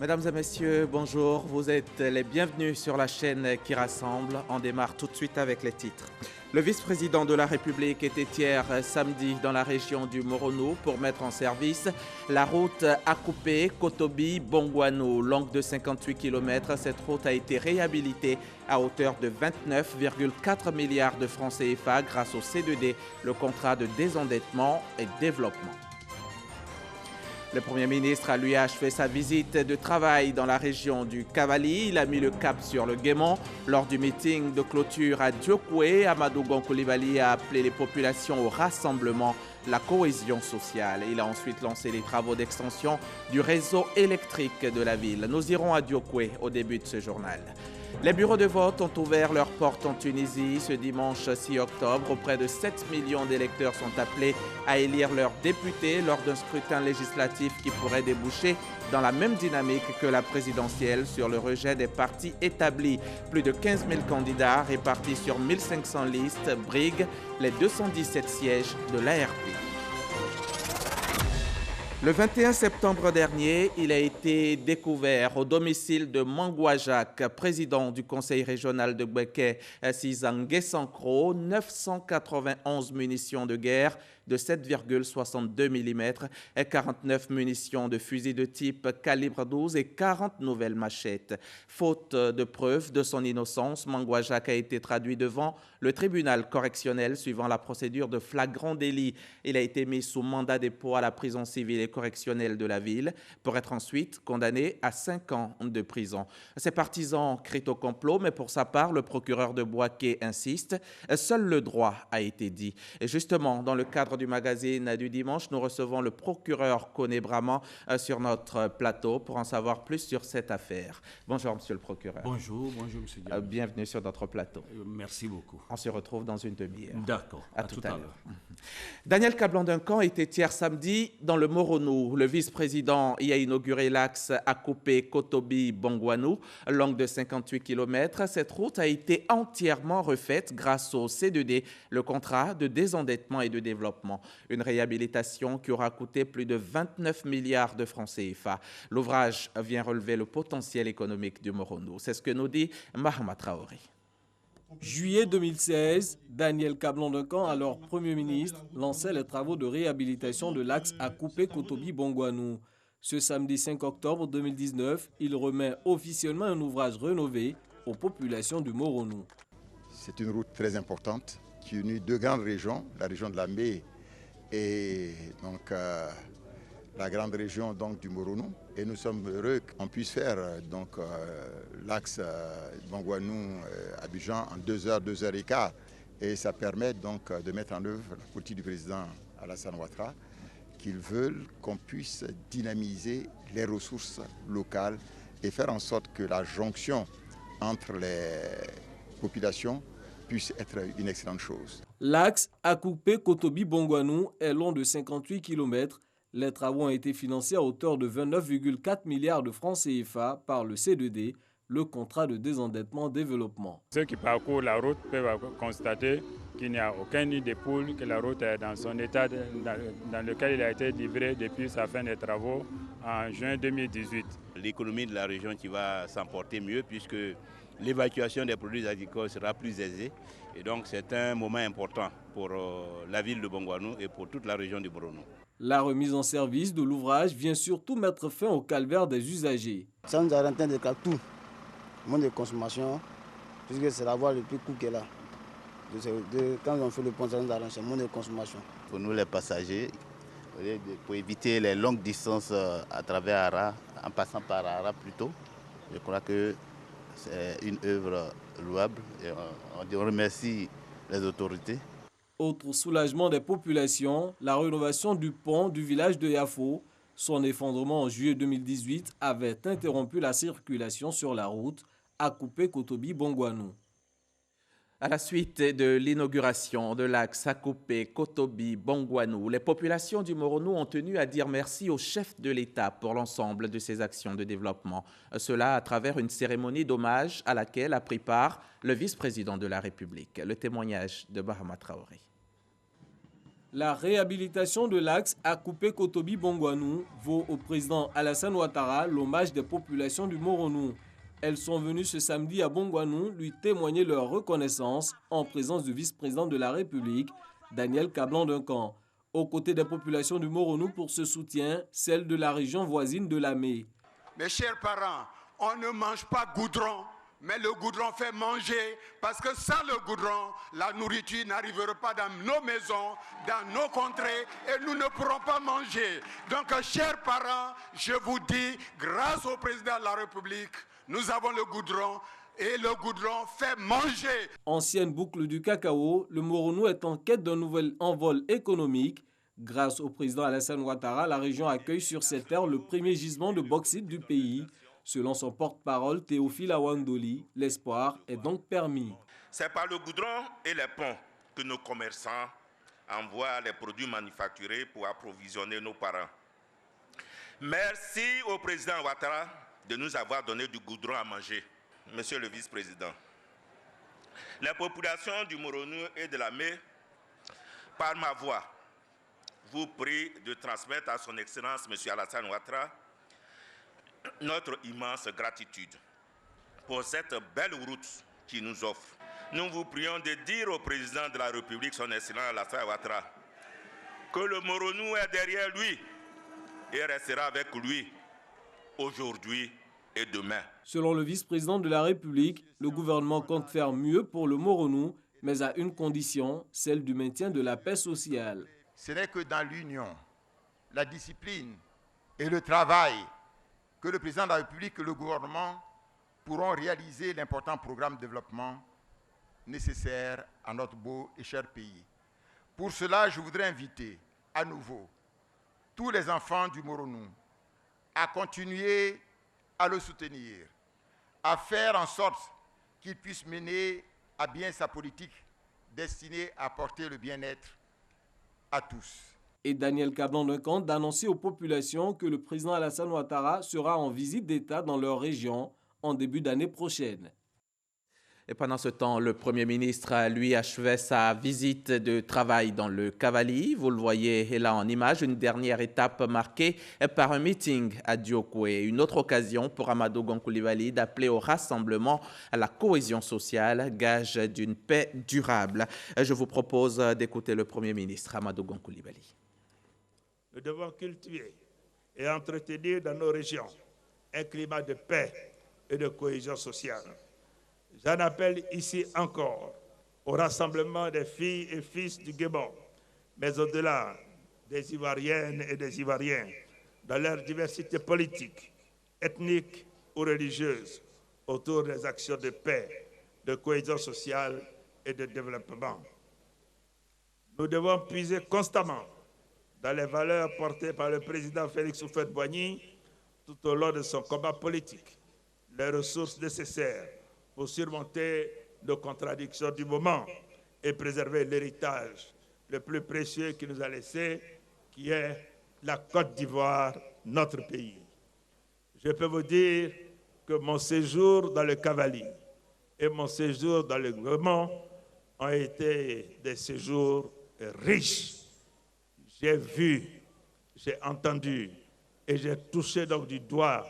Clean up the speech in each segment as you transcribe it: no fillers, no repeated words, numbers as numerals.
Mesdames et messieurs, bonjour. Vous êtes les bienvenus sur la chaîne qui rassemble. On démarre tout de suite avec les titres. Le vice-président de la République était hier samedi dans la région du Moronou pour mettre en service la route Akupé-Kotobi-Bongouanou, longue de 58 km. Cette route a été réhabilitée à hauteur de 29,4 milliards de francs CFA grâce au C2D, le contrat de désendettement et développement. Le Premier ministre a lui achevé sa visite de travail dans la région du Cavali. Il a mis le cap sur le Guémon. Lors du meeting de clôture à Diokoué, Amadou Gon Coulibaly a appelé les populations au rassemblement, la cohésion sociale. Il a ensuite lancé les travaux d'extension du réseau électrique de la ville. Nous irons à Diokoué au début de ce journal. Les bureaux de vote ont ouvert leurs portes en Tunisie ce dimanche 6 octobre. Près de 7 millions d'électeurs sont appelés à élire leurs députés lors d'un scrutin législatif qui pourrait déboucher dans la même dynamique que la présidentielle sur le rejet des partis établis. Plus de 15 000 candidats répartis sur 1500 listes briguent les 217 sièges de l'ARP. Le 21 septembre dernier, il a été découvert au domicile de Mangouajak, président du conseil régional de Gbeke, Sizangue Sankro, 991 munitions de guerre de 7,62 mm, 49 munitions de fusils de type calibre 12 et 40 nouvelles machettes. Faute de preuves de son innocence, Mangouajak a été traduit devant le tribunal correctionnel suivant la procédure de flagrant délit. Il a été mis sous mandat de dépôt à la prison civile et correctionnelle de la ville pour être ensuite condamné à 5 ans de prison. Ses partisans crient au complot, mais pour sa part, le procureur de Bouaké insiste. Seul le droit a été dit. Et justement, dans le cadre du magazine du dimanche, nous recevons le procureur Koné Braman sur notre plateau pour en savoir plus sur cette affaire. Bonjour, monsieur le procureur. Bonjour, monsieur Diallo. Bienvenue sur notre plateau. Merci beaucoup. On se retrouve dans une demi-heure. D'accord, à tout à l'heure. Daniel Kablan-Duncan était hier samedi dans le Moronou. Le vice-président y a inauguré l'axe Akupé-Kotobi-Bongouanou, longue de 58 km. Cette route a été entièrement refaite grâce au C2D, le contrat de désendettement et de développement. Une réhabilitation qui aura coûté plus de 29 milliards de francs CFA. L'ouvrage vient relever le potentiel économique du Moronou. C'est ce que nous dit Mahama Traoré. Juillet 2016, Daniel Kablan-Duncan, alors Premier ministre, lançait les travaux de réhabilitation de l'axe Akupé-Kotobi-Bongouanou. Ce samedi 5 octobre 2019, il remet officiellement un ouvrage rénové aux populations du Moronou. C'est une route très importante qui unit deux grandes régions, la région de la Mé et donc la grande région donc, du Moronou. Et nous sommes heureux qu'on puisse faire l'axe Bongouanou-Abidjan en 2 heures, 2 heures et quart. Et ça permet donc de mettre en œuvre la politique du président Alassane Ouattara, qu'ils veulent qu'on puisse dynamiser les ressources locales et faire en sorte que la jonction entre les populations puisse être une excellente chose. L'axe Akupé-Kotobi-Bongouanou est long de 58 km. Les travaux ont été financés à hauteur de 29,4 milliards de francs CFA par le C2D, le contrat de désendettement développement. Ceux qui parcourent la route peuvent constater qu'il n'y a aucun nid de poule, que la route est dans son état dans lequel il a été livré depuis sa fin des travaux en juin 2018. L'économie de la région qui va s'emporter mieux puisque l'évacuation des produits agricoles sera plus aisée. Et donc c'est un moment important pour la ville de Bongouanou et pour toute la région du Moronou. La remise en service de l'ouvrage vient surtout mettre fin au calvaire des usagers. Ça nous a rendu de tout, le monde de consommation, puisque c'est la voie le plus court qu'elle a. Quand on fait le pont, ça nous arrange, c'est le monde de consommation. Pour nous les passagers, pour éviter les longues distances à travers Ara, en passant par Ara plutôt, je crois que c'est une œuvre louable et on remercie les autorités. Autre soulagement des populations, la rénovation du pont du village de Yafo. Son effondrement en juillet 2018 avait interrompu la circulation sur la route Akupé-Kotobi-Bongouanou. À la suite de l'inauguration de l'axe Akupé-Kotobi-Bongouanou, les populations du Moronou ont tenu à dire merci au chef de l'État pour l'ensemble de ses actions de développement. Cela à travers une cérémonie d'hommage à laquelle a pris part le vice-président de la République. Le témoignage de Bahama Traoré. La réhabilitation de l'axe Akupé-Kotobi-Bongouanou vaut au président Alassane Ouattara l'hommage des populations du Moronou. Elles sont venues ce samedi à Bongouanou lui témoigner leur reconnaissance en présence du vice-président de la République, Daniel Kablan-Duncan. Aux côtés des populations du Moronou pour ce soutien, celle de la région voisine de Lamé. Mes chers parents, on ne mange pas goudron, mais le goudron fait manger, parce que sans le goudron, la nourriture n'arrivera pas dans nos maisons, dans nos contrées, et nous ne pourrons pas manger. Donc, chers parents, je vous dis, grâce au président de la République, nous avons le goudron, et le goudron fait manger. Ancienne boucle du cacao, le Moronou est en quête d'un nouvel envol économique. Grâce au président Alassane Ouattara, la région accueille sur ses terres le premier gisement de bauxite du pays. Selon son porte-parole Théophile Awandoli, l'espoir est donc permis. C'est par le goudron et les ponts que nos commerçants envoient les produits manufacturés pour approvisionner nos parents. Merci au président Ouattara de nous avoir donné du goudron à manger. Monsieur le vice-président, les populations du Moronou et de Lamé, par ma voix, vous prie de transmettre à son Excellence, M. Alassane Ouattara, notre immense gratitude pour cette belle route qu'il nous offre. Nous vous prions de dire au président de la République, son Excellence Alassane Ouattara, que le Moronou est derrière lui et restera avec lui aujourd'hui et demain. Selon le vice-président de la République, le gouvernement compte faire mieux pour le Moronou, mais à une condition, celle du maintien de la paix sociale. Ce n'est que dans l'union, la discipline et le travail que le président de la République et le gouvernement pourront réaliser l'important programme de développement nécessaire à notre beau et cher pays. Pour cela, je voudrais inviter à nouveau tous les enfants du Moronou à continuer à le soutenir, à faire en sorte qu'il puisse mener à bien sa politique destinée à apporter le bien-être à tous. Et Daniel Kablan-Duncan d'annoncer aux populations que le président Alassane Ouattara sera en visite d'État dans leur région en début d'année prochaine. Et pendant ce temps, le Premier ministre, lui, achevait sa visite de travail dans le Cavali. Vous le voyez là en image, une dernière étape marquée par un meeting à Diokwe. Une autre occasion pour Amadou Gon Coulibaly d'appeler au rassemblement, à la cohésion sociale, gage d'une paix durable. Je vous propose d'écouter le Premier ministre, Amadou Gon Coulibaly. Nous devons cultiver et entretenir dans nos régions un climat de paix et de cohésion sociale. J'en appelle ici encore au rassemblement des filles et fils du Gabon, mais au-delà des Ivoiriennes et des Ivoiriens, dans leur diversité politique, ethnique ou religieuse, autour des actions de paix, de cohésion sociale et de développement. Nous devons puiser constamment dans les valeurs portées par le président Félix Houphouët-Boigny tout au long de son combat politique, les ressources nécessaires pour surmonter nos contradictions du moment et préserver l'héritage le plus précieux qu'il nous a laissé, qui est la Côte d'Ivoire, notre pays. Je peux vous dire que mon séjour dans le Cavali et mon séjour dans le Gouvernement ont été des séjours riches. J'ai vu, j'ai entendu et j'ai touché donc du doigt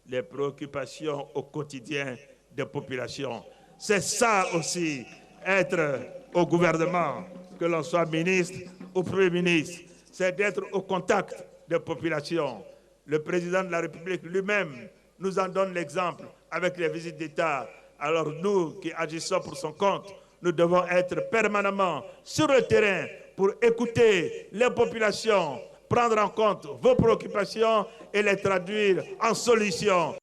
les préoccupations au quotidien des populations. C'est ça aussi, être au gouvernement, que l'on soit ministre ou Premier ministre, c'est d'être au contact des populations. Le président de la République lui-même nous en donne l'exemple avec les visites d'État. Alors nous qui agissons pour son compte, nous devons être permanemment sur le terrain pour écouter les populations, prendre en compte vos préoccupations et les traduire en solutions.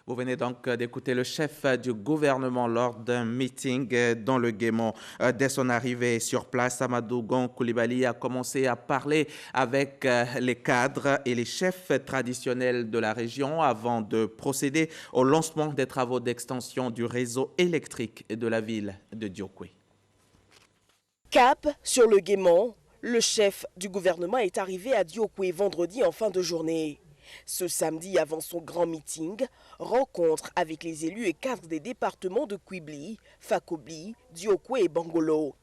Vous venez donc d'écouter le chef du gouvernement lors d'un meeting dans le Guémon. Dès son arrivée sur place, Amadou Gon Coulibaly a commencé à parler avec les cadres et les chefs traditionnels de la région avant de procéder au lancement des travaux d'extension du réseau électrique de la ville de Diokwe. Cap sur le Guémon, le chef du gouvernement est arrivé à Diokwe vendredi en fin de journée. Ce samedi, avant son grand meeting, rencontre avec les élus et cadres des départements de Kwibli, Fakobli, Diokwe et Bangolo.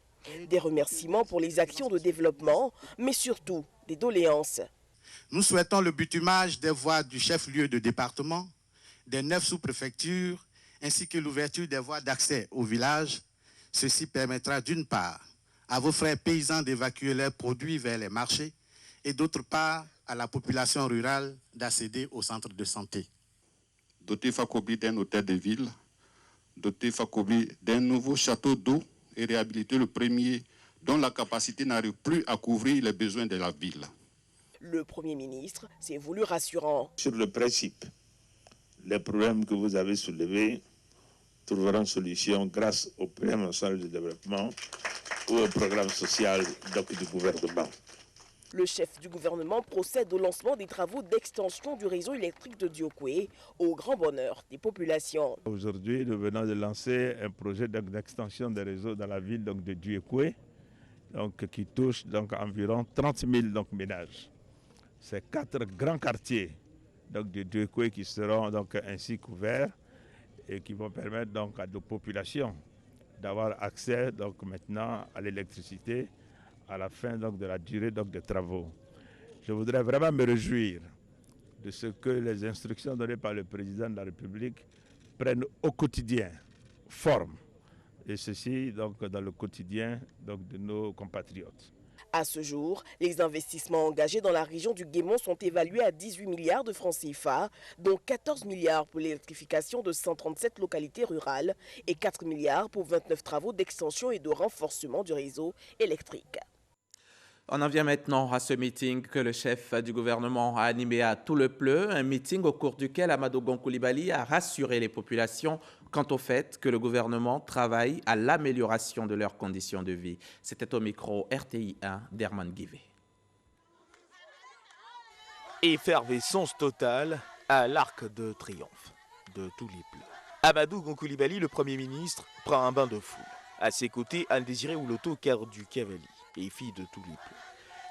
Des remerciements pour les actions de développement, mais surtout des doléances. Nous souhaitons le bitumage des voies du chef-lieu de département, des 9 sous-préfectures, ainsi que l'ouverture des voies d'accès au village. Ceci permettra d'une part à vos frères paysans d'évacuer leurs produits vers les marchés et d'autre part à la population rurale d'accéder aux centres de santé. Doter Fakobi d'un hôtel de ville, doter Fakobi d'un nouveau château d'eau et réhabiliter le premier dont la capacité n'arrive plus à couvrir les besoins de la ville. Le Premier ministre s'est voulu rassurant. Sur le principe, les problèmes que vous avez soulevés trouveront solution grâce au programme national de développement ou au programme social du gouvernement. Le chef du gouvernement procède au lancement des travaux d'extension du réseau électrique de Diokwe, au grand bonheur des populations. Aujourd'hui, nous venons de lancer un projet d'extension des réseaux dans la ville de Diokwe, qui touche environ 30 000 ménages. Ces 4 grands quartiers de Diokwe qui seront ainsi couverts et qui vont permettre à nos populations d'avoir accès maintenant à l'électricité à la fin de la durée des travaux. Je voudrais vraiment me réjouir de ce que les instructions données par le président de la République prennent au quotidien forme, et ceci dans le quotidien de nos compatriotes. À ce jour, les investissements engagés dans la région du Guémont sont évalués à 18 milliards de francs CFA, dont 14 milliards pour l'électrification de 137 localités rurales et 4 milliards pour 29 travaux d'extension et de renforcement du réseau électrique. On en vient maintenant à ce meeting que le chef du gouvernement a animé à Tout-le-Pleu, un meeting au cours duquel Amadou Gon Coulibaly a rassuré les populations quant au fait que le gouvernement travaille à l'amélioration de leurs conditions de vie. C'était au micro RTI 1 d'Herman Guivet. Effervescence totale à l'Arc de Triomphe de Tout-le-Pleu. Amadou Gon Coulibaly, le Premier ministre, prend un bain de foule. À ses côtés, Anne-Désirée Ouloto, cadre du Cavali et fille de Tout-le-Pleu.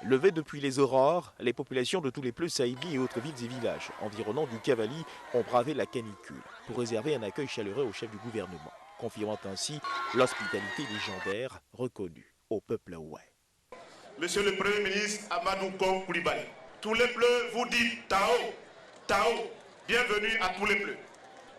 Levées depuis les aurores, les populations de Tout-le-Pleu, Saïli et autres villes et villages environnants du Cavali ont bravé la canicule pour réserver un accueil chaleureux au chef du gouvernement, confirmant ainsi l'hospitalité légendaire reconnue au peuple aouais. Monsieur le Premier ministre Amadou Gon Coulibaly, Tout-le-Pleu vous dit Tao, Tao, bienvenue à Tout-le-Pleu.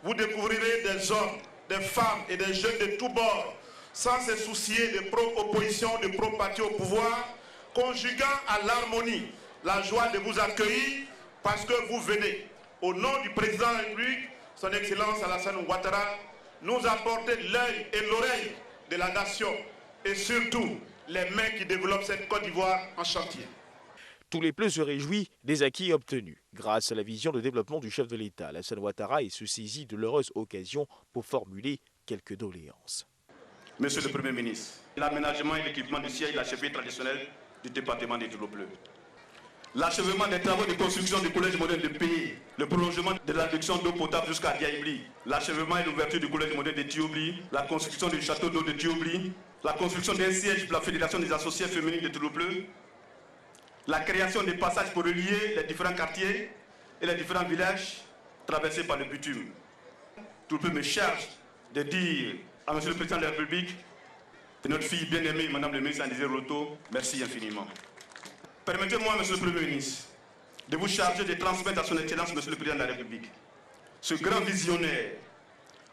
Vous découvrirez des hommes, des femmes et des jeunes de tous bords, sans se soucier des pro-opposition, des pro-partis au pouvoir, conjuguant à l'harmonie la joie de vous accueillir parce que vous venez, au nom du président de la République, son Excellence Alassane Ouattara, nous apporter l'œil et l'oreille de la nation et surtout les mains qui développent cette Côte d'Ivoire en chantier. Tout-le-Pleu se réjouit des acquis obtenus grâce à la vision de développement du chef de l'État, Alassane Ouattara, et se saisit de l'heureuse occasion pour formuler quelques doléances. Monsieur le Premier ministre, l'aménagement et l'équipement du siège de la chefferie traditionnelle du département de Tout-le-Pleu. L'achèvement des travaux de construction du collège moderne de pays, le prolongement de l'adduction d'eau potable jusqu'à Diaïbli, l'achèvement et l'ouverture du collège moderne de Diobli, la construction du château d'eau de Diobli, la construction d'un siège pour la Fédération des associés féminines de Tout-le-Pleu, la création des passages pour relier les différents quartiers et les différents villages traversés par le bitume. Tout-le-Pleu me charge de dire à Monsieur le Président de la République et notre fille bien-aimée, Madame le ministre Anne-Désirée Ouloto, merci infiniment. Permettez-moi, Monsieur le Premier ministre, de vous charger de transmettre à son Excellence, Monsieur le Président de la République, ce grand visionnaire,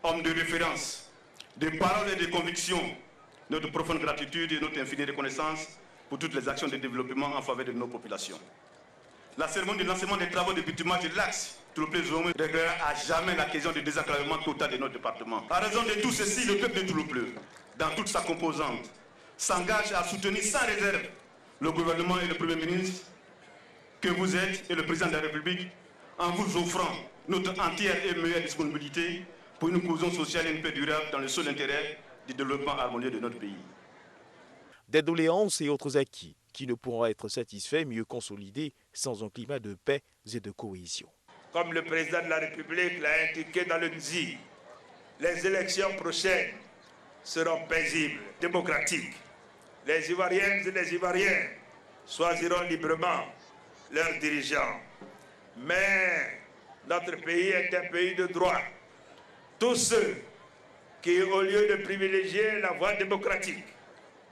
homme de référence, de paroles et de convictions, notre profonde gratitude et notre infinie reconnaissance pour toutes les actions de développement en faveur de nos populations. La cérémonie de lancement des travaux de bitumage de l'axe Tout-le-Pleu ne réglera à jamais la question du désenclavement total de notre département. À raison de tout ceci, le peuple de Tout-le-Pleu, dans toute sa composante, s'engage à soutenir sans réserve le gouvernement et le Premier ministre que vous êtes et le Président de la République en vous offrant notre entière et meilleure disponibilité pour une cohésion sociale et une paix durable dans le seul intérêt du développement harmonieux de notre pays. Des doléances et autres acquis qui ne pourront être satisfaits, mieux consolidés, sans un climat de paix et de cohésion. Comme le président de la République l'a indiqué dans le NZI, les élections prochaines seront paisibles, démocratiques. Les Ivoiriennes et les Ivoiriens choisiront librement leurs dirigeants. Mais notre pays est un pays de droit. Tous ceux qui, au lieu de privilégier la voie démocratique,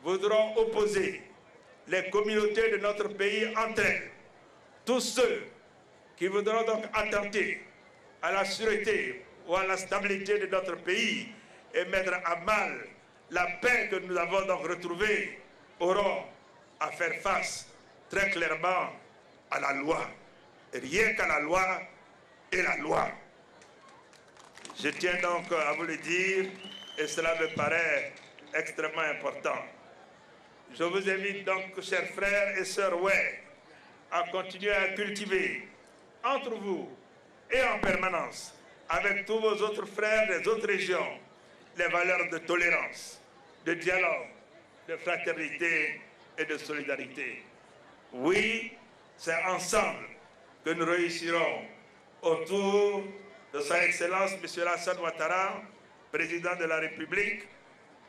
voudront opposer les communautés de notre pays entre elles. Tous ceux qui voudront donc attenter à la sûreté ou à la stabilité de notre pays et mettre à mal la paix que nous avons donc retrouvée auront à faire face très clairement à la loi. Rien qu'à la loi et la loi. Je tiens donc à vous le dire et cela me paraît extrêmement important. Je vous invite donc, chers frères et sœurs Ouai, à continuer à cultiver entre vous et en permanence avec tous vos autres frères des autres régions les valeurs de tolérance, de dialogue, de fraternité et de solidarité. Oui, c'est ensemble que nous réussirons autour de Sa Excellence M. Alassane Ouattara, président de la République,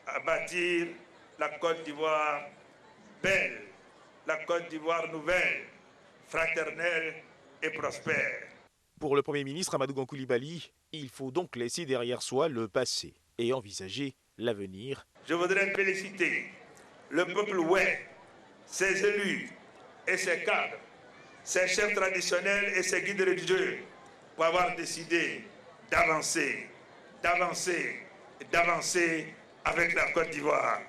à bâtir la Côte d'Ivoire belle, la Côte d'Ivoire nouvelle, fraternelle et prospère. Pour le Premier ministre Amadou Gon Coulibaly, il faut donc laisser derrière soi le passé et envisager l'avenir. Je voudrais féliciter le peuple Ouai, ses élus et ses cadres, ses chefs traditionnels et ses guides religieux pour avoir décidé d'avancer, d'avancer et d'avancer avec la Côte d'Ivoire.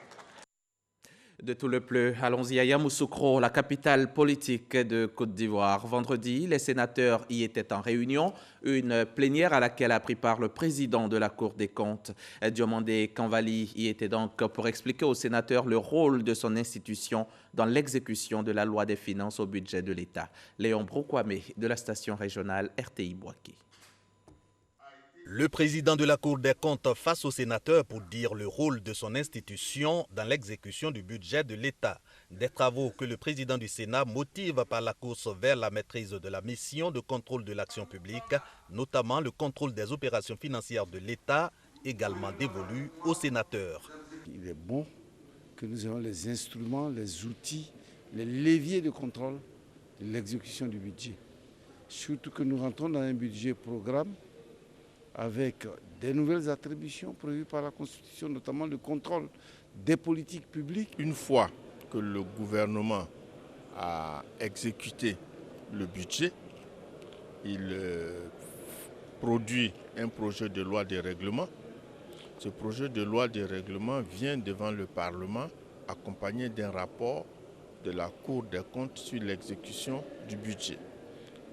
De tout le plus, allons-y à Yamoussoukro, la capitale politique de Côte d'Ivoire. Vendredi, les sénateurs y étaient en réunion, une plénière à laquelle a pris part le président de la Cour des comptes. Diomandé Kanvali y était donc pour expliquer aux sénateurs le rôle de son institution dans l'exécution de la loi des finances au budget de l'État. Léon Broukwame de la station régionale RTI Boaké. Le président de la Cour des comptes face aux sénateurs pour dire le rôle de son institution dans l'exécution du budget de l'État. Des travaux que le président du Sénat motive par la course vers la maîtrise de la mission de contrôle de l'action publique, notamment le contrôle des opérations financières de l'État, également dévolu aux sénateurs. Il est bon que nous ayons les instruments, les outils, les leviers de contrôle de l'exécution du budget. Surtout que nous rentrons dans un budget programme avec des nouvelles attributions prévues par la Constitution, notamment le contrôle des politiques publiques. Une fois que le gouvernement a exécuté le budget, il produit un projet de loi de règlement. Ce projet de loi de règlement vient devant le Parlement accompagné d'un rapport de la Cour des comptes sur l'exécution du budget.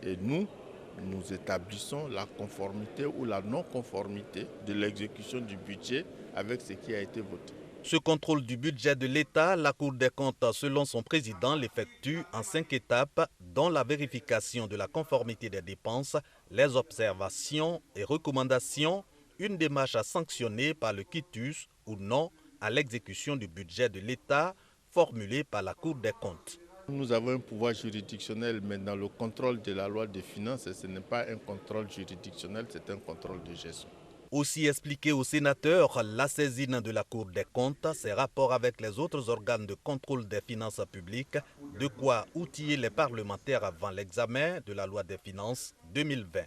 Et nous établissons la conformité ou la non-conformité de l'exécution du budget avec ce qui a été voté. Ce contrôle du budget de l'État, la Cour des comptes, selon son président, l'effectue en 5 étapes, dont la vérification de la conformité des dépenses, les observations et recommandations, une démarche à sanctionner par le quitus ou non à l'exécution du budget de l'État formulée par la Cour des comptes. Nous avons un pouvoir juridictionnel, mais dans le contrôle de la loi des finances, ce n'est pas un contrôle juridictionnel, c'est un contrôle de gestion. Aussi expliqué aux sénateurs la saisine de la Cour des comptes, ses rapports avec les autres organes de contrôle des finances publiques, de quoi outiller les parlementaires avant l'examen de la loi des finances 2020.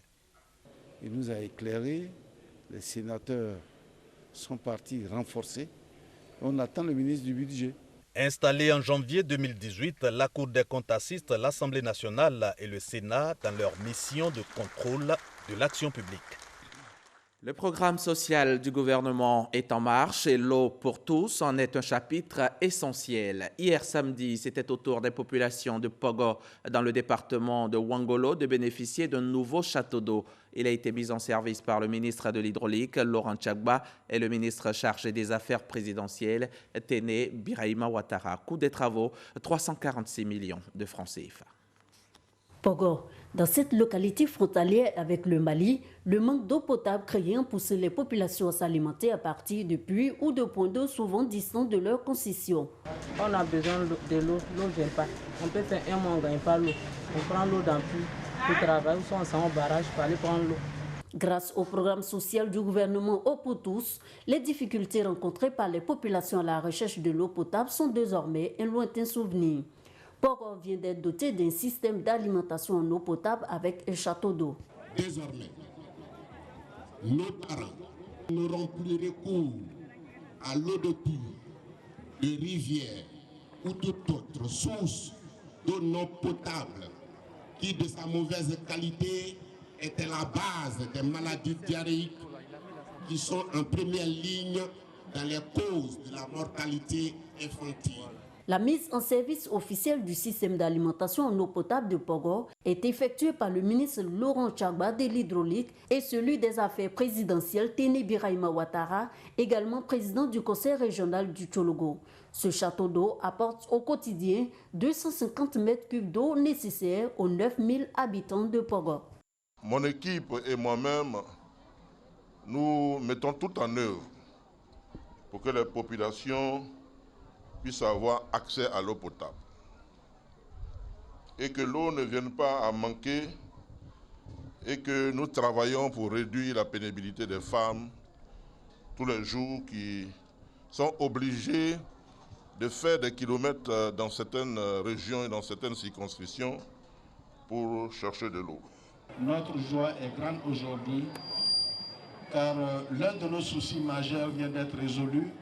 Il nous a éclairé, les sénateurs sont partis renforcés. On attend le ministre du budget. Installée en janvier 2018, la Cour des comptes assiste l'Assemblée nationale et le Sénat dans leur mission de contrôle de l'action publique. Le programme social du gouvernement est en marche et l'eau pour tous en est un chapitre essentiel. Hier samedi, c'était au tour des populations de Pogo, dans le département de Ouangolo, de bénéficier d'un nouveau château d'eau. Il a été mis en service par le ministre de l'Hydraulique, Laurent Tchagba, et le ministre chargé des Affaires présidentielles, Téné Birahima Ouattara. Coût des travaux, 346 millions de francs CFA. Pogo. Dans cette localité frontalière avec le Mali, le manque d'eau potable craignant pousse les populations à s'alimenter à partir de puits ou de points d'eau souvent distants de leur concession. On a besoin de l'eau, l'eau ne vient pas. On peut faire un mois, on ne gagne pas l'eau. On prend l'eau dans le puits, on travaille, on s'en au barrage pour aller prendre l'eau. Grâce au programme social du gouvernement Eau pour tous, les difficultés rencontrées par les populations à la recherche de l'eau potable sont désormais un lointain souvenir. Pogo vient d'être doté d'un système d'alimentation en eau potable avec un château d'eau. Désormais, nos parents n'auront plus recours à l'eau de puits de rivière ou toute autre source d'eau non potable qui, de sa mauvaise qualité, était la base des maladies diarrhéiques qui sont en première ligne dans les causes de la mortalité infantile. La mise en service officielle du système d'alimentation en eau potable de Pogor est effectuée par le ministre Laurent Tchagba de l'hydraulique et celui des affaires présidentielles Téné Birahima Ouattara, également président du conseil régional du Tchologo. Ce château d'eau apporte au quotidien 250 mètres cubes d'eau nécessaires aux 9000 habitants de Pogor. Mon équipe et moi-même, nous mettons tout en œuvre pour que les populations puissent avoir accès à l'eau potable et que l'eau ne vienne pas à manquer et que nous travaillons pour réduire la pénibilité des femmes tous les jours qui sont obligées de faire des kilomètres dans certaines régions et dans certaines circonscriptions pour chercher de l'eau. Notre joie est grande aujourd'hui car l'un de nos soucis majeurs vient d'être résolu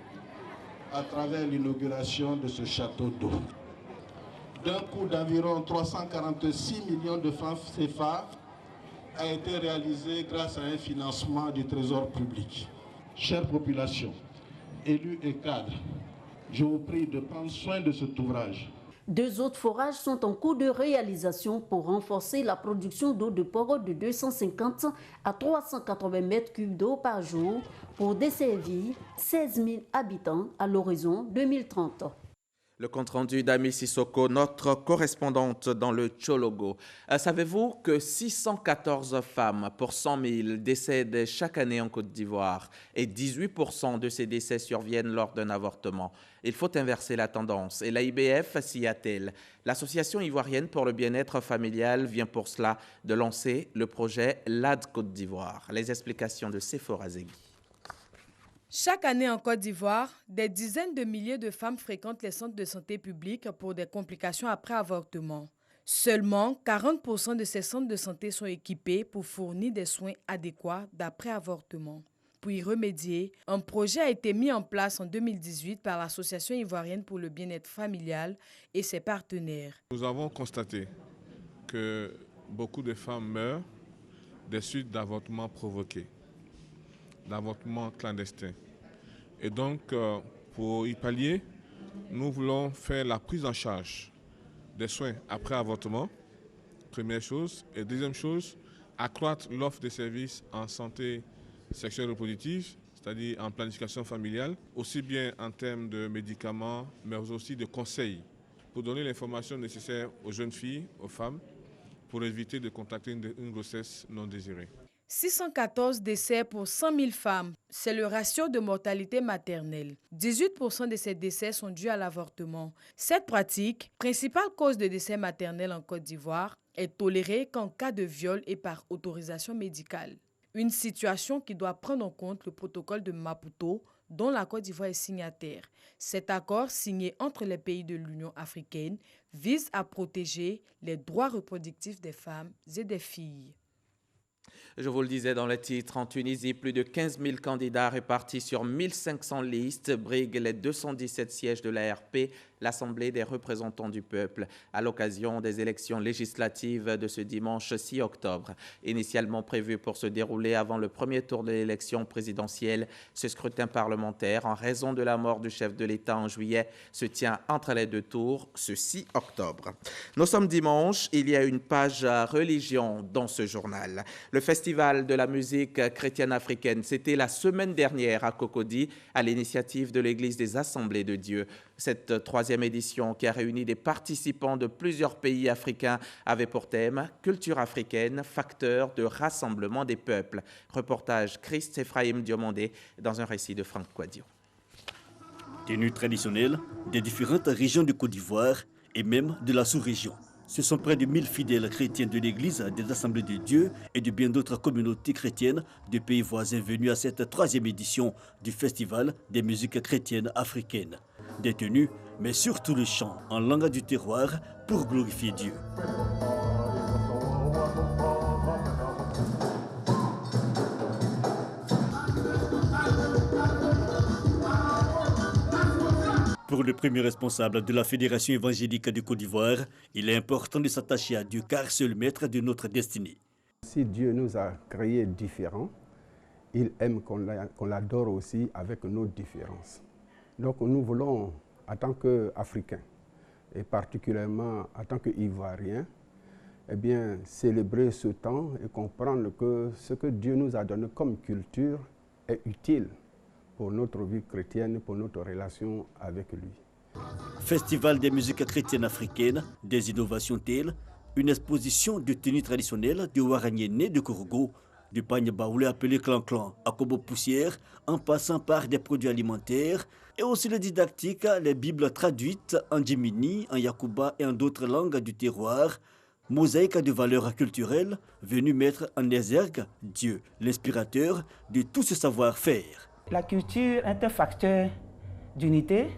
à travers l'inauguration de ce château d'eau. D'un coût d'environ 346 millions de francs CFA a été réalisé grâce à un financement du Trésor public. Chère population, élus et cadres, je vous prie de prendre soin de cet ouvrage. 2 autres forages sont en cours de réalisation pour renforcer la production d'eau de Pogor de 250 à 380 mètres cubes d'eau par jour pour desservir 16 000 habitants à l'horizon 2030. Le compte-rendu d'Ami Sissoko, notre correspondante dans le Tchologo. Savez-vous que 614 femmes pour 100 000 décèdent chaque année en Côte d'Ivoire et 18% de ces décès surviennent lors d'un avortement? Il faut inverser la tendance et la IBF s'y attelle. L'Association ivoirienne pour le bien-être familial vient pour cela de lancer le projet LAD Côte d'Ivoire. Les explications de Sephora Zegui. Chaque année en Côte d'Ivoire, des dizaines de milliers de femmes fréquentent les centres de santé publics pour des complications après avortement. Seulement 40% de ces centres de santé sont équipés pour fournir des soins adéquats d'après avortement. Pour y remédier, un projet a été mis en place en 2018 par l'Association ivoirienne pour le bien-être familial et ses partenaires. Nous avons constaté que beaucoup de femmes meurent des suites d'avortements provoqués, d'avortements clandestins. Et donc, pour y pallier, nous voulons faire la prise en charge des soins après avortement, première chose. Et deuxième chose, accroître l'offre de services en santé sexuelle et reproductive, c'est-à-dire en planification familiale, aussi bien en termes de médicaments, mais aussi de conseils, pour donner l'information nécessaire aux jeunes filles, aux femmes, pour éviter de contracter une grossesse non désirée. 614 décès pour 100 000 femmes, c'est le ratio de mortalité maternelle. 18% de ces décès sont dus à l'avortement. Cette pratique, principale cause de décès maternels en Côte d'Ivoire, est tolérée qu'en cas de viol et par autorisation médicale. Une situation qui doit prendre en compte le protocole de Maputo, dont la Côte d'Ivoire est signataire. Cet accord, signé entre les pays de l'Union africaine, vise à protéger les droits reproductifs des femmes et des filles. Je vous le disais dans le titre, en Tunisie, plus de 15 000 candidats répartis sur 1500 listes briguent les 217 sièges de l'ARP, l'Assemblée des représentants du peuple, à l'occasion des élections législatives de ce dimanche 6 octobre. Initialement prévu pour se dérouler avant le premier tour de l'élection présidentielle, ce scrutin parlementaire, en raison de la mort du chef de l'État en juillet, se tient entre les 2 tours ce 6 octobre. Nous sommes dimanche, il y a une page religion dans ce journal. Le Festival de la musique chrétienne africaine, c'était la semaine dernière à Cocody, à l'initiative de l'Église des Assemblées de Dieu. Cette 3e édition, qui a réuni des participants de plusieurs pays africains, avait pour thème « Culture africaine, facteur de rassemblement des peuples ». Reportage Christ Ephraim Diomandé dans un récit de Franck Quadio. Tenues traditionnelles des différentes régions de Côte d'Ivoire et même de la sous-région. Ce sont près de 1000 fidèles chrétiens de l'Église des Assemblées de Dieu et de bien d'autres communautés chrétiennes de pays voisins venus à cette 3e édition du Festival des musiques chrétiennes africaines. Des tenues, mais surtout le chant en langue du terroir pour glorifier Dieu. Pour le premier responsable de la Fédération évangélique de Côte d'Ivoire, il est important de s'attacher à Dieu car c'est le maître de notre destinée. Si Dieu nous a créés différents, il aime qu'on l'adore aussi avec nos différences. Donc nous voulons, en tant qu'Africains, et particulièrement en tant qu'Ivoiriens, eh bien, célébrer ce temps et comprendre que ce que Dieu nous a donné comme culture est utile pour notre vie chrétienne, pour notre relation avec lui. Festival des musiques chrétiennes africaines, des innovations telles, une exposition de tenues traditionnelles de Waragné né de Korogo, du pagne baoulé appelé clan-clan à Kobo Poussière, en passant par des produits alimentaires, et aussi le didactique, les Bibles traduites en Djimini, en Yakuba et en d'autres langues du terroir, mosaïque de valeurs culturelles venue mettre en exergue Dieu, l'inspirateur de tout ce savoir-faire. La culture est un facteur d'unité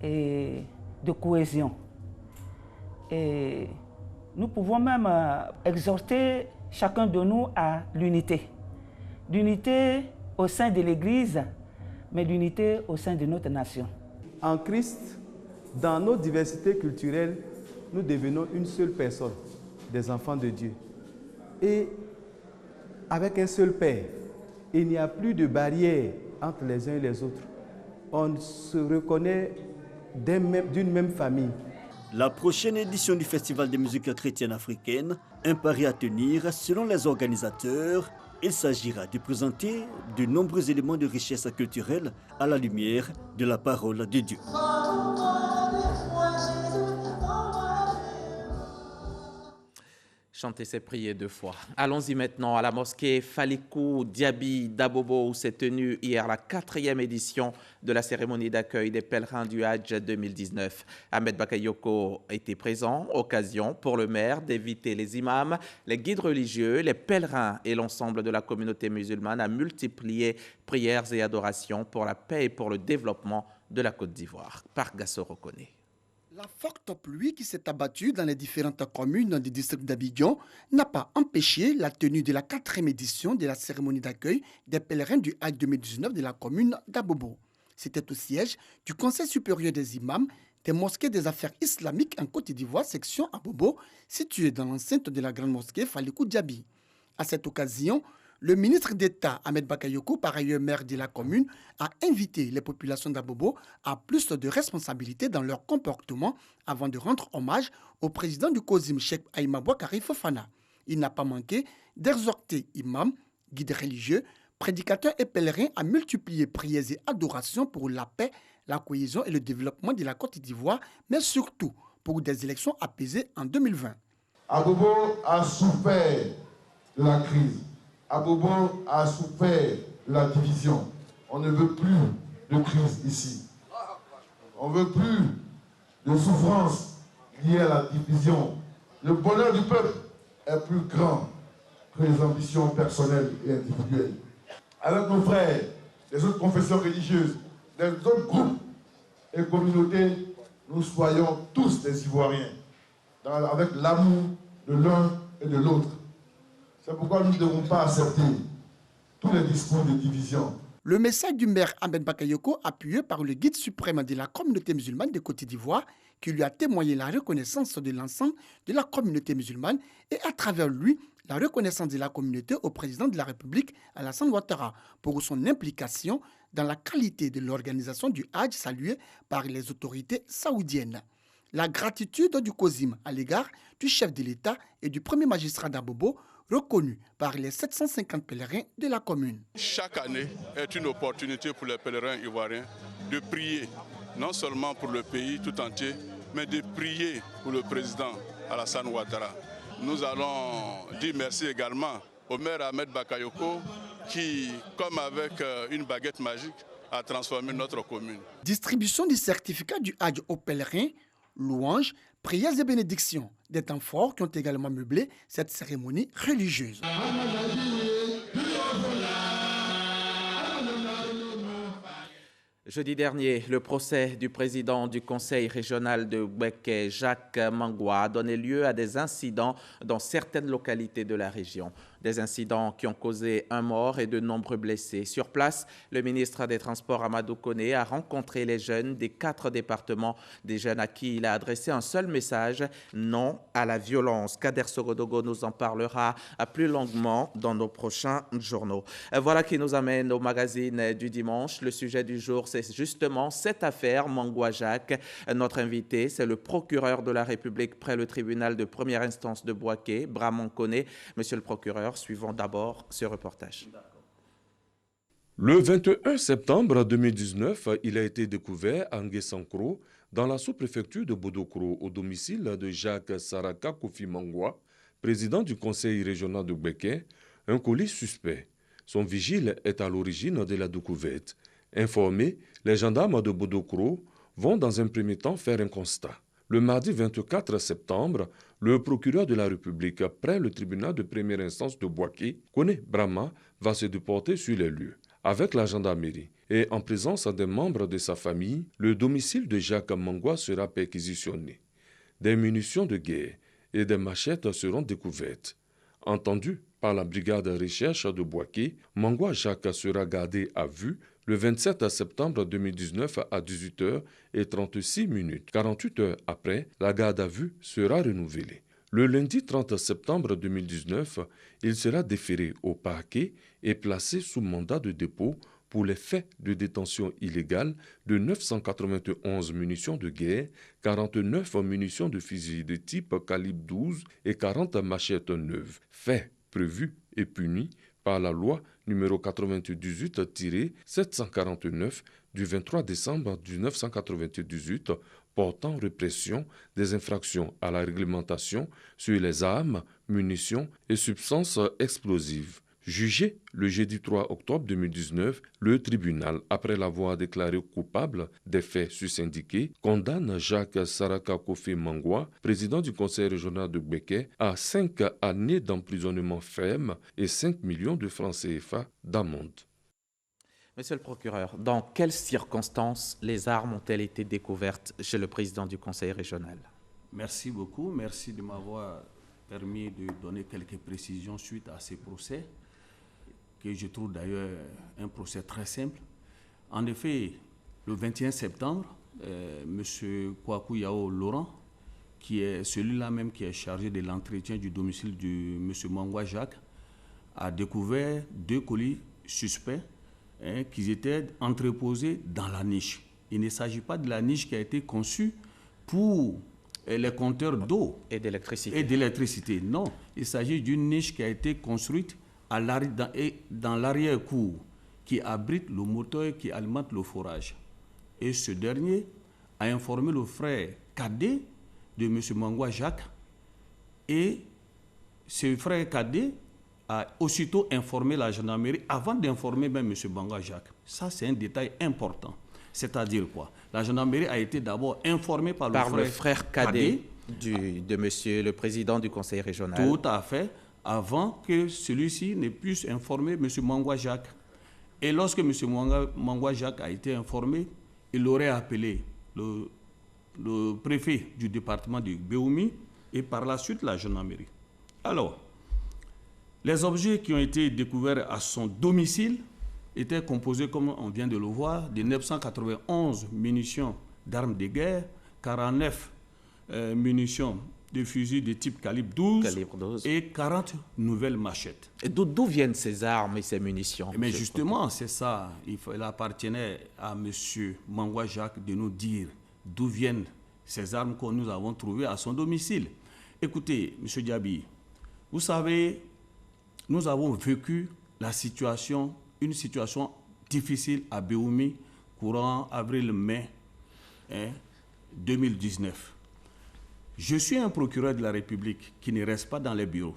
et de cohésion. Et nous pouvons même exhorter chacun de nous à l'unité. L'unité au sein de l'Église, mais l'unité au sein de notre nation. En Christ, dans nos diversités culturelles, nous devenons une seule personne, des enfants de Dieu. Et avec un seul Père, il n'y a plus de barrière entre les uns et les autres. On se reconnaît d'une même famille. La prochaine édition du Festival des musiques chrétiennes africaines, un pari à tenir selon les organisateurs. Il s'agira de présenter de nombreux éléments de richesse culturelle à la lumière de la parole de Dieu. Chanter, c'est prier 2 fois. Allons-y maintenant à la mosquée Falikou Diaby d'Abobo où s'est tenue hier la 4e édition de la cérémonie d'accueil des pèlerins du Hadj 2019. Ahmed Bakayoko était présent, occasion pour le maire d'inviter les imams, les guides religieux, les pèlerins et l'ensemble de la communauté musulmane à multiplier prières et adorations pour la paix et pour le développement de la Côte d'Ivoire. Par Gassoro Koné. La forte pluie qui s'est abattue dans les différentes communes du district d'Abidjan n'a pas empêché la tenue de la 4e édition de la cérémonie d'accueil des pèlerins du Hadj 2019 de la commune d'Abobo. C'était au siège du Conseil supérieur des imams des mosquées des affaires islamiques en Côte d'Ivoire, section Abobo, située dans l'enceinte de la grande mosquée Falikou Diaby. À cette occasion, le ministre d'État Ahmed Bakayoko, par ailleurs maire de la commune, a invité les populations d'Abobo à plus de responsabilités dans leur comportement avant de rendre hommage au président du COSIM, Cheikh Aïma Bouakari Fofana. Il n'a pas manqué d'exhorter imams, guides religieux, prédicateurs et pèlerins à multiplier prières et adorations pour la paix, la cohésion et le développement de la Côte d'Ivoire, mais surtout pour des élections apaisées en 2020. Abobo a souffert de la crise. Abobo a souffert de la division. On ne veut plus de crise ici. On ne veut plus de souffrance liée à la division. Le bonheur du peuple est plus grand que les ambitions personnelles et individuelles. Avec nos frères, les autres confessions religieuses, les autres groupes et communautés, nous soyons tous des Ivoiriens, avec l'amour de l'un et de l'autre. C'est pourquoi nous ne devons pas accepter tous les discours de division. Le message du maire Ahmed Bakayoko, appuyé par le guide suprême de la communauté musulmane de Côte d'Ivoire, qui lui a témoigné la reconnaissance de l'ensemble de la communauté musulmane et à travers lui, la reconnaissance de la communauté au président de la République, Alassane Ouattara, pour son implication dans la qualité de l'organisation du Hadj saluée par les autorités saoudiennes. La gratitude du COSIM à l'égard du chef de l'État et du premier magistrat d'Abobo, reconnu par les 750 pèlerins de la commune. Chaque année est une opportunité pour les pèlerins ivoiriens de prier, non seulement pour le pays tout entier, mais de prier pour le président Alassane Ouattara. Nous allons dire merci également au maire Ahmed Bakayoko qui, comme avec une baguette magique, a transformé notre commune. Distribution du certificat du Hadj aux pèlerins, louanges, prières et bénédictions, des temps forts qui ont également meublé cette cérémonie religieuse. Jeudi dernier, le procès du président du conseil régional de Bouéké, Jacques Mangwa, a donné lieu à des incidents dans certaines localités de la région. Des incidents qui ont causé un mort et de nombreux blessés. Sur place, le ministre des Transports Amadou Koné a rencontré les jeunes des 4 départements, des jeunes à qui il a adressé un seul message, non à la violence. Kader Sogodogo nous en parlera plus longuement dans nos prochains journaux. Voilà qui nous amène au magazine du dimanche. Le sujet du jour, c'est justement cette affaire Mangwa Jacques. Notre invité, c'est le procureur de la République près le tribunal de première instance de Bouaké, Bramon Koné. Monsieur le procureur, suivons d'abord ce reportage. Le 21 septembre 2019, il a été découvert à Nguessankro, dans la sous-préfecture de Bodokro, au domicile de Jacques Saraka Kofi Mangwa, président du conseil régional de Bouaké, un colis suspect. Son vigile est à l'origine de la découverte. Informés, les gendarmes de Bodokro vont dans un premier temps faire un constat. Le mardi 24 septembre, le procureur de la République, près le tribunal de première instance de Bouaké, Koné Brahma, va se déporter sur les lieux. Avec la gendarmerie et en présence des membres de sa famille, le domicile de Jacques Mangwa sera perquisitionné. Des munitions de guerre et des machettes seront découvertes. Entendu par la brigade de recherche de Bouaké, Mangwa Jacques sera gardé à vue le 27 septembre 2019 à 18h36. 48 heures après, la garde à vue sera renouvelée. Le lundi 30 septembre 2019, il sera déféré au parquet et placé sous mandat de dépôt pour les faits de détention illégale de 991 munitions de guerre, 49 munitions de fusil de type calibre 12 et 40 machettes neuves. Faits prévus et punis par la loi numéro 98-749 du 23 décembre 1998 portant répression des infractions à la réglementation sur les armes, munitions et substances explosives. Jugé le jeudi 3 octobre 2019, le tribunal, après l'avoir déclaré coupable des faits susyndiqués, condamne Jacques Saraka Kofi Mangwa, président du conseil régional de Bouaké, à 5 années d'emprisonnement ferme et 5 millions de francs CFA d'amende. Monsieur le procureur, dans quelles circonstances les armes ont-elles été découvertes chez le président du conseil régional? Merci beaucoup. Merci de m'avoir permis de donner quelques précisions suite à ces procès, que je trouve d'ailleurs un procès très simple. En effet, le 21 septembre, M. Kwaku Yao Laurent, qui est celui-là même qui est chargé de l'entretien du domicile de M. Mangwa Jacques, a découvert 2 colis suspects qui étaient entreposés dans la niche. Il ne s'agit pas de la niche qui a été conçue pour les compteurs d'eau et d'électricité. Non, il s'agit d'une niche qui a été construite dans l'arrière-cour qui abrite le moteur qui alimente le forage. Et ce dernier a informé le frère cadet de M. Mangwa Jacques et ce frère cadet a aussitôt informé la gendarmerie avant d'informer même M. Mangwa Jacques. Ça, c'est un détail important. C'est-à-dire quoi? La gendarmerie a été d'abord informée par le frère cadet de monsieur le président du conseil régional. Tout à fait, avant que celui-ci ne puisse informer M. Mangwa Jacques. Et lorsque M. Mangwa Jacques a été informé, il aurait appelé le préfet du département de Béoumi et par la suite la gendarmerie. Alors, les objets qui ont été découverts à son domicile étaient composés, comme on vient de le voir, de 991 munitions d'armes de guerre, 49 munitions de fusils de type calibre 12 et 40 nouvelles machettes. Et d'où viennent ces armes et ces munitions? Mais justement, c'est ça. Il appartenait à M. Mangwa Jacques de nous dire d'où viennent ces armes que nous avons trouvées à son domicile. Écoutez, M. Diaby, vous savez, nous avons vécu une situation difficile à Béoumi courant avril-mai 2019. Je suis un procureur de la République qui ne reste pas dans les bureaux.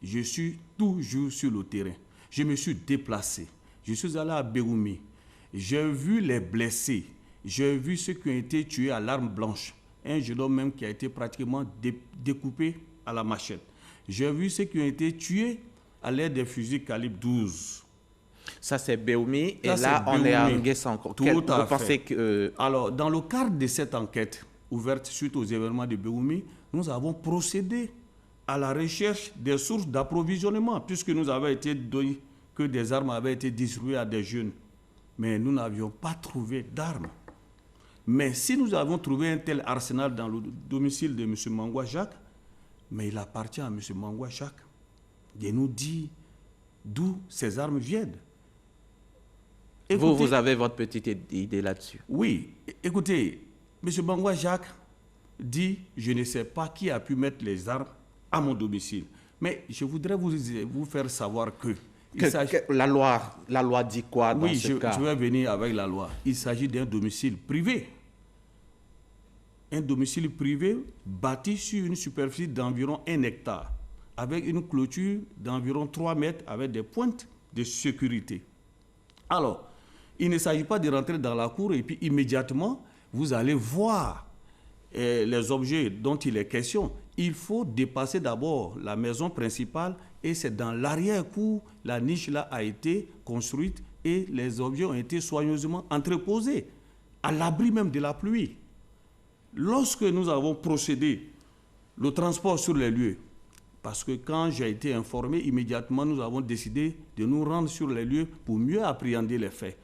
Je suis toujours sur le terrain. Je me suis déplacé. Je suis allé à Béoumi. J'ai vu les blessés. J'ai vu ceux qui ont été tués à l'arme blanche. Un jeune homme même qui a été pratiquement découpé à la machette. J'ai vu ceux qui ont été tués à l'aide des fusils calibre 12. Ça, c'est Béoumi. Et là, on est à Nguessankro. Tout à fait. Alors, dans le cadre de cette enquête ouverte suite aux événements de Béoumi, nous avons procédé à la recherche des sources d'approvisionnement, puisque nous avons été dit que des armes avaient été distribuées à des jeunes. Mais nous n'avions pas trouvé d'armes. Mais si nous avons trouvé un tel arsenal dans le domicile de M. Mangwa Jacques, mais il appartient à M. Mangwa Jacques de nous dire d'où ces armes viennent. Écoutez, vous avez votre petite idée là-dessus? Oui. Écoutez, M. Mangwa Jacques dit « Je ne sais pas qui a pu mettre les armes à mon domicile. » Mais je voudrais vous faire savoir que la loi dit quoi dans ce cas? Oui, je vais venir avec la loi. Il s'agit d'un domicile privé. Un domicile privé bâti sur une superficie d'environ 1 hectare, avec une clôture d'environ 3 mètres, avec des pointes de sécurité. Alors, il ne s'agit pas de rentrer dans la cour et puis immédiatement, vous allez voir les objets dont il est question. Il faut dépasser d'abord la maison principale et c'est dans l'arrière-cour, la niche là a été construite et les objets ont été soigneusement entreposés, à l'abri même de la pluie. Lorsque nous avons procédé le transport sur les lieux, parce que quand j'ai été informé, immédiatement nous avons décidé de nous rendre sur les lieux pour mieux appréhender les faits.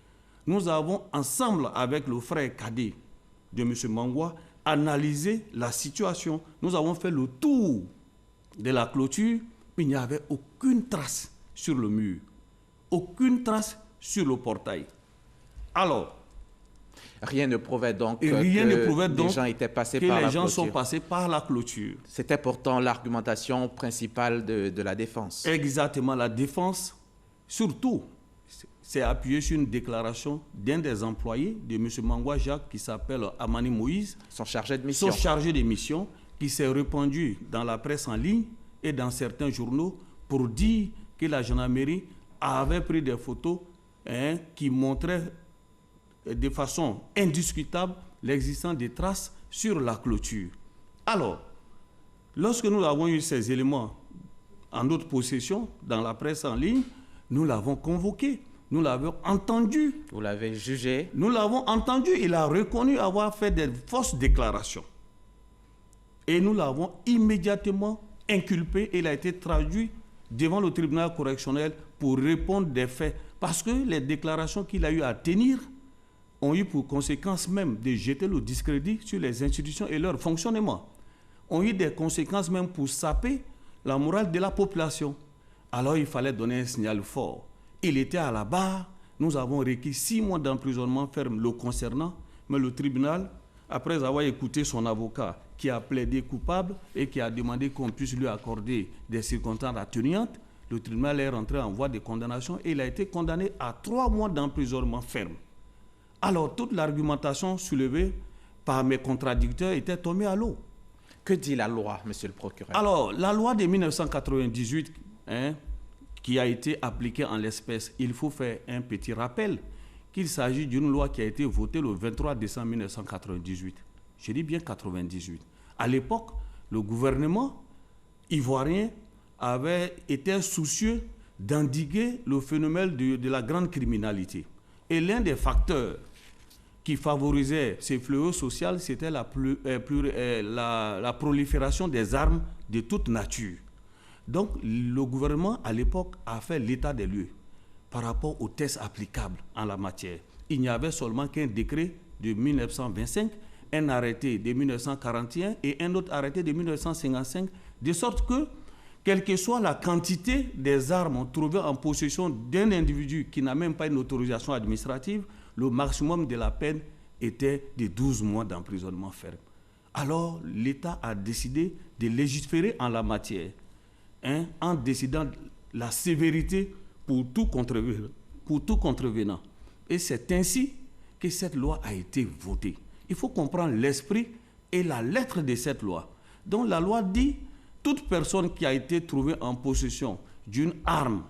Nous avons ensemble avec le frère cadet de M. Mangwa analysé la situation. Nous avons fait le tour de la clôture, mais il n'y avait aucune trace sur le mur, aucune trace sur le portail. Alors, rien ne prouvait donc que les gens étaient passés par la clôture. Les gens sont passés par la clôture. C'était pourtant l'argumentation principale de la défense. Exactement, la défense, surtout, s'est appuyée sur une déclaration d'un des employés de M. Mangwa Jacques qui s'appelle Amani Moïse. Son chargé de mission. Son chargé de mission, qui s'est répandu dans la presse en ligne et dans certains journaux pour dire que la gendarmerie avait pris des photos qui montraient de façon indiscutable l'existence des traces sur la clôture. Alors, lorsque nous avons eu ces éléments en notre possession dans la presse en ligne, nous l'avons convoqué, nous l'avons entendu. Vous l'avez jugé? Nous l'avons entendu, il a reconnu avoir fait des fausses déclarations. Et nous l'avons immédiatement inculpé et il a été traduit devant le tribunal correctionnel pour répondre des faits. Parce que les déclarations qu'il a eu à tenir ont eu pour conséquence même de jeter le discrédit sur les institutions et leur fonctionnement. Ont eu des conséquences même pour saper la morale de la population. Alors il fallait donner un signal fort. Il était à la barre, nous avons requis 6 mois d'emprisonnement ferme le concernant, mais le tribunal, après avoir écouté son avocat qui a plaidé coupable et qui a demandé qu'on puisse lui accorder des circonstances atténuantes, le tribunal est rentré en voie de condamnation et il a été condamné à 3 mois d'emprisonnement ferme. Alors, toute l'argumentation soulevée par mes contradicteurs était tombée à l'eau. Que dit la loi, monsieur le procureur? Alors, la loi de 1998, qui a été appliquée en l'espèce, il faut faire un petit rappel qu'il s'agit d'une loi qui a été votée le 23 décembre 1998. Je dis bien 98. À l'époque, le gouvernement ivoirien avait été soucieux d'endiguer le phénomène de la grande criminalité. Et l'un des facteurs qui favorisait ces fléaux sociaux, c'était la prolifération des armes de toute nature. Donc, le gouvernement, à l'époque, a fait l'état des lieux par rapport aux tests applicables en la matière. Il n'y avait seulement qu'un décret de 1925, un arrêté de 1941 et un autre arrêté de 1955, de sorte que, quelle que soit la quantité des armes trouvées en possession d'un individu qui n'a même pas une autorisation administrative, le maximum de la peine était de 12 mois d'emprisonnement ferme. Alors, l'État a décidé de légiférer en la matière, en décidant la sévérité pour tout contrevenant. Et c'est ainsi que cette loi a été votée. Il faut comprendre l'esprit et la lettre de cette loi. Donc la loi dit, toute personne qui a été trouvée en possession d'une arme,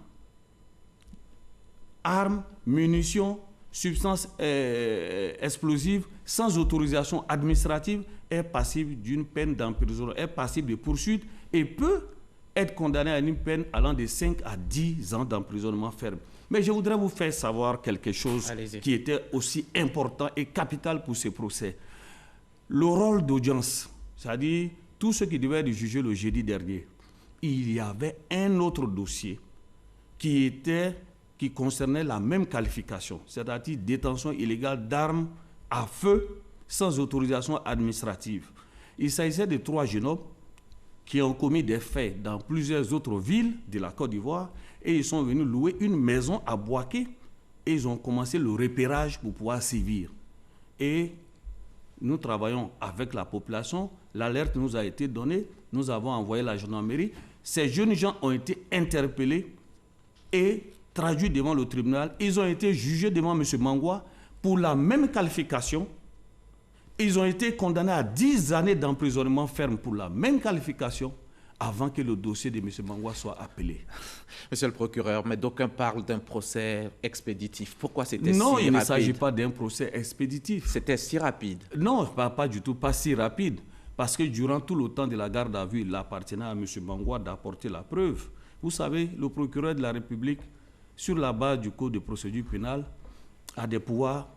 munitions, substances explosives, sans autorisation administrative, est passible d'une peine d'emprisonnement, est passible de poursuite et peut être condamné à une peine allant de 5 à 10 ans d'emprisonnement ferme. Mais je voudrais vous faire savoir quelque chose qui était aussi important et capital pour ce procès. Le rôle d'audience, c'est-à-dire tout ce qui devait être jugé le jeudi dernier, il y avait un autre dossier qui concernait la même qualification, c'est-à-dire détention illégale d'armes à feu sans autorisation administrative. Il s'agissait de 3 jeunes hommes qui ont commis des faits dans plusieurs autres villes de la Côte d'Ivoire et ils sont venus louer une maison à Bouaké et ils ont commencé le repérage pour pouvoir sévir. Et nous travaillons avec la population, l'alerte nous a été donnée, nous avons envoyé la gendarmerie. Ces jeunes gens ont été interpellés et traduits devant le tribunal. Ils ont été jugés devant M. Mangwa pour la même qualification. Ils ont été condamnés à 10 années d'emprisonnement ferme pour la même qualification avant que le dossier de M. Mangwa soit appelé. Monsieur le procureur, mais d'aucuns parlent d'un procès expéditif. Pourquoi c'était si rapide? Non, il ne s'agit pas d'un procès expéditif. C'était si rapide? Non, pas du tout, pas si rapide. Parce que durant tout le temps de la garde à vue, il appartenait à M. Mangwa d'apporter la preuve. Vous savez, le procureur de la République, sur la base du Code de procédure pénale, a des pouvoirs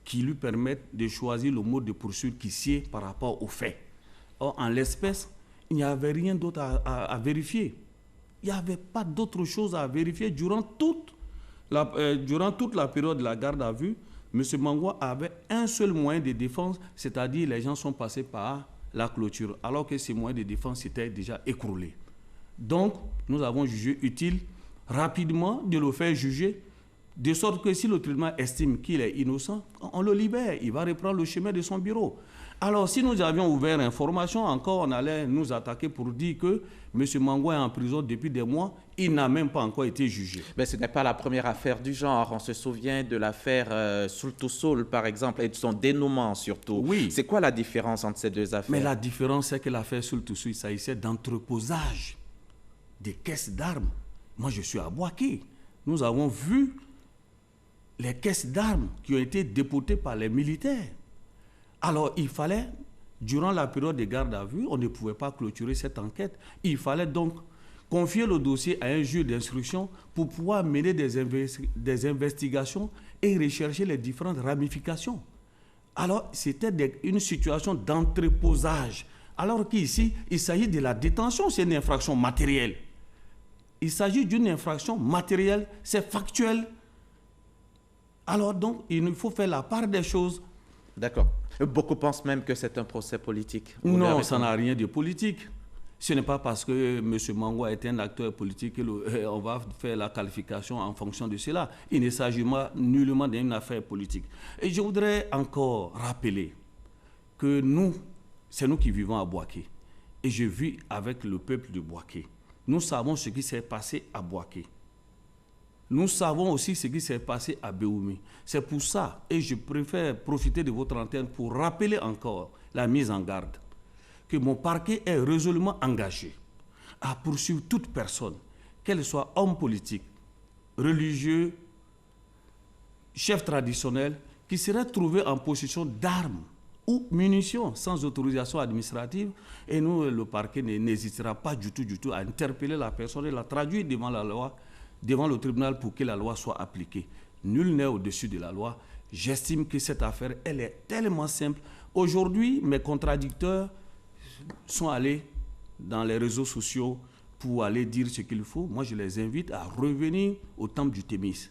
qui lui permettent de choisir le mode de poursuite qui sied par rapport aux faits. Or, en l'espèce, il n'y avait rien d'autre à vérifier. Il n'y avait pas d'autre chose à vérifier. Durant toute la période de la garde à vue, M. Mangwa avait un seul moyen de défense, c'est-à-dire les gens sont passés par la clôture, alors que ces moyens de défense s'étaient déjà écroulés. Donc, nous avons jugé utile rapidement de le faire juger, de sorte que si le tribunal estime qu'il est innocent, on le libère, il va reprendre le chemin de son bureau. Alors, si nous avions ouvert information, encore on allait nous attaquer pour dire que M. Mangwa est en prison depuis des mois, il n'a même pas encore été jugé. Mais ce n'est pas la première affaire du genre. On se souvient de l'affaire Soul, par exemple, et de son dénouement surtout. Oui. C'est quoi la différence entre ces deux affaires? Mais la différence, c'est que l'affaire Soul, il s'agissait d'entreposage des caisses d'armes. Moi, je suis à Bouaké. Nous avons vu les caisses d'armes qui ont été déportées par les militaires. Alors, il fallait, durant la période de garde à vue, on ne pouvait pas clôturer cette enquête. Il fallait donc confier le dossier à un juge d'instruction pour pouvoir mener des investigations et rechercher les différentes ramifications. Alors, c'était une situation d'entreposage. Alors qu'ici, il s'agit de la détention, c'est une infraction matérielle. Il s'agit d'une infraction matérielle, c'est factuel. Alors donc, il faut faire la part des choses. D'accord. Beaucoup pensent même que c'est un procès politique. Non, ça n'a rien de politique. Ce n'est pas parce que M. Mangwa est un acteur politique qu'on va faire la qualification en fonction de cela. Il ne s'agit nullement d'une affaire politique. Et je voudrais encore rappeler que c'est nous qui vivons à Bouaké. Et je vis avec le peuple de Bouaké. Nous savons ce qui s'est passé à Bouaké. Nous savons aussi ce qui s'est passé à Béoumi. C'est pour ça, et je préfère profiter de votre antenne pour rappeler encore la mise en garde, que mon parquet est résolument engagé à poursuivre toute personne, qu'elle soit homme politique, religieux, chef traditionnel, qui serait trouvé en possession d'armes ou munitions sans autorisation administrative. Et nous, le parquet n'hésitera pas du tout à interpeller la personne et la traduire devant la loi, devant le tribunal pour que la loi soit appliquée. Nul n'est au-dessus de la loi. J'estime que cette affaire, elle est tellement simple. Aujourd'hui, mes contradicteurs sont allés dans les réseaux sociaux pour aller dire ce qu'il faut. Moi, je les invite à revenir au temple du Thémis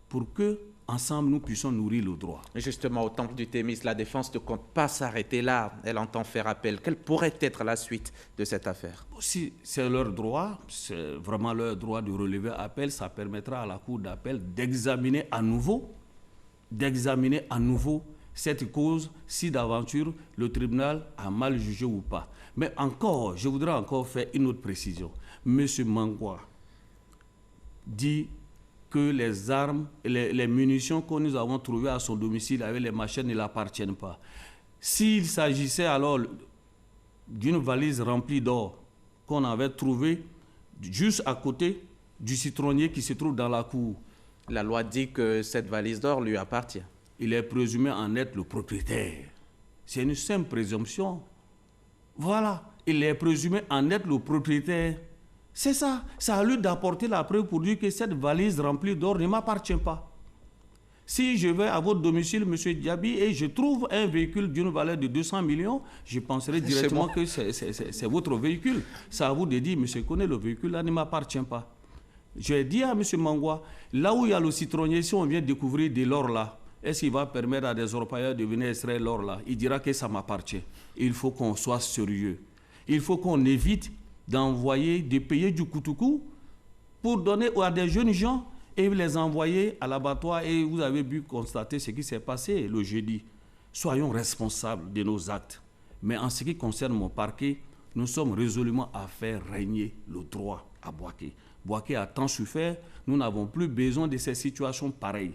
pour que, ensemble, nous puissions nourrir le droit. Justement, au temple du Thémis, la défense ne compte pas s'arrêter là. Elle entend faire appel. Quelle pourrait être la suite de cette affaire? Si c'est leur droit, c'est vraiment leur droit de relever appel. Ça permettra à la cour d'appel d'examiner à nouveau cette cause, si d'aventure le tribunal a mal jugé ou pas. Mais encore, je voudrais encore faire une autre précision. M. Mangwa dit que les armes, les munitions que nous avons trouvées à son domicile avec les machines ne l'appartiennent pas. S'il s'agissait alors d'une valise remplie d'or qu'on avait trouvée juste à côté du citronnier qui se trouve dans la cour. La loi dit que cette valise d'or lui appartient. Il est présumé en être le propriétaire. C'est une simple présomption. Voilà, il est présumé en être le propriétaire. C'est ça. C'est à lui d'apporter la preuve pour dire que cette valise remplie d'or ne m'appartient pas. Si je vais à votre domicile, M. Diaby, et je trouve un véhicule d'une valeur de 200 millions, je penserai directement que c'est votre véhicule. C'est à vous de dire, M. Koné, le véhicule là ne m'appartient pas. J'ai dit à M. Mangwa, là où il y a le citronnier, si on vient découvrir de l'or là, est-ce qu'il va permettre à des Européens de venir extraire l'or là? Il dira que ça m'appartient. Il faut qu'on soit sérieux. Il faut qu'on évite d'envoyer, de payer du coutoucou pour donner à des jeunes gens et les envoyer à l'abattoir. Et vous avez pu constater ce qui s'est passé le jeudi. Soyons responsables de nos actes. Mais en ce qui concerne mon parquet, nous sommes résolument à faire régner le droit à Bouaké. Bouaké a tant souffert, nous n'avons plus besoin de ces situations pareilles.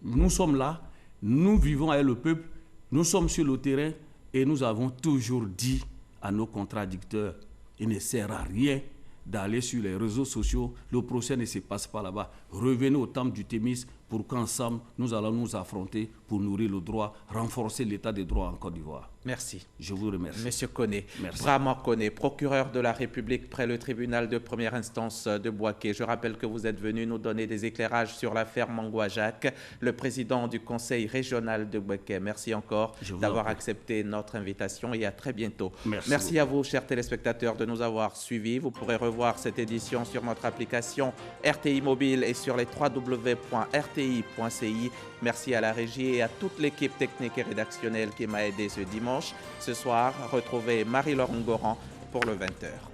Nous sommes là, nous vivons avec le peuple, nous sommes sur le terrain et nous avons toujours dit à nos contradicteurs, il ne sert à rien d'aller sur les réseaux sociaux, le procès ne se passe pas là-bas. Revenez au temple du Thémis pour qu'ensemble, nous allons nous affronter pour nourrir le droit, renforcer l'état des droits en Côte d'Ivoire. Merci. Je vous remercie. Monsieur Koné, merci. Brahma Koné, procureur de la République près le tribunal de première instance de Bouaké. Je rappelle que vous êtes venu nous donner des éclairages sur l'affaire Mangwa Jacques, le président du conseil régional de Bouaké. Merci encore d'avoir accepté notre invitation et à très bientôt. Merci à vous, chers téléspectateurs, de nous avoir suivis. Vous pourrez revoir cette édition sur notre application RTI Mobile et sur les www.rti.ci. Merci à la régie et à toute l'équipe technique et rédactionnelle qui m'a aidé ce dimanche. Ce soir, retrouvez Marie-Laure Ngoran pour le 20h.